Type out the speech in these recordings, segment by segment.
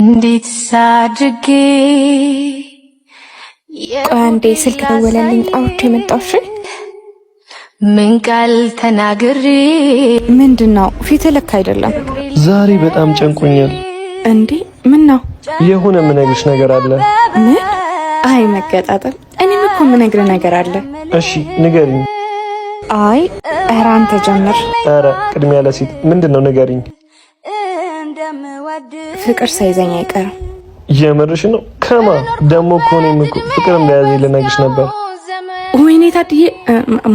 እንዴት ሳድርጌ አንዴ ስልክ ደወለልኝ አውርቼ መጣሽ ምን ቃል ተናግሬ ምንድነው ፊት ልክ አይደለም ዛሬ በጣም ጨንቆኛል እንዴ ምን ነው የሆነ ምንነግርሽ ነገር አለ ምን አይ መገጣጠል እኔም እኮ ምነግር ነገር አለ እሺ ንገሪኝ አይ ኧረ አንተ ጀምር ኧረ ቅድሚያ ለሴት ምንድነው ንገሪኝ ፍቅር ሳይዘኝ አይቀርም የምርሽ ነው ከማ ደሞ ኮኔም እኮ ፍቅር እንደያዘኝ ልነግርሽ ነበር ወይኔ ታድዬ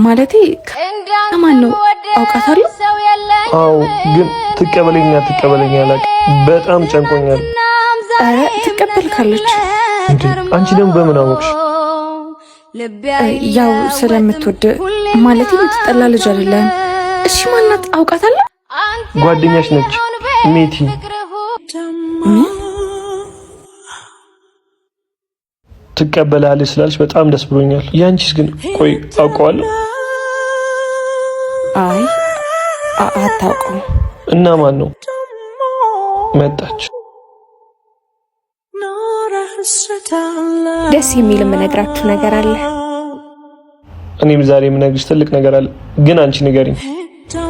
ማለቴ ከማን ነው አውቃታለሁ አው ግን ትቀበለኛ አላቅ በጣም ጨንቆኛል ኧረ ትቀበልካለች እንዴ አንቺ ደግሞ በምን አወቅሽ ያው ስለምትወድ ማለቴ የምትጠላ ልጅ አይደለም እሺ ማናት አውቃታለሁ ጓደኛሽ ነች ሜቲ ትቀበላለች ስላልሽ በጣም ደስ ብሎኛል ያንቺስ ግን ቆይ አውቀዋለሁ አይ አታውቀው እና ማን ነው መጣች ደስ የሚል የምነግራችሁ ነገር አለ እኔም ዛሬ የምነግርሽ ትልቅ ነገር አለ ግን አንቺ ንገሪኝ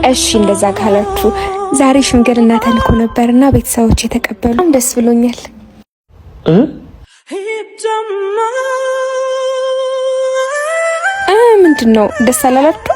እሺ እንደዛ ካላችሁ ዛሬ ሽምግልና ተልኮ ነበርና ቤተሰቦች የተቀበሉ ደስ ብሎኛል ምንድነው ደስ አላላችሁ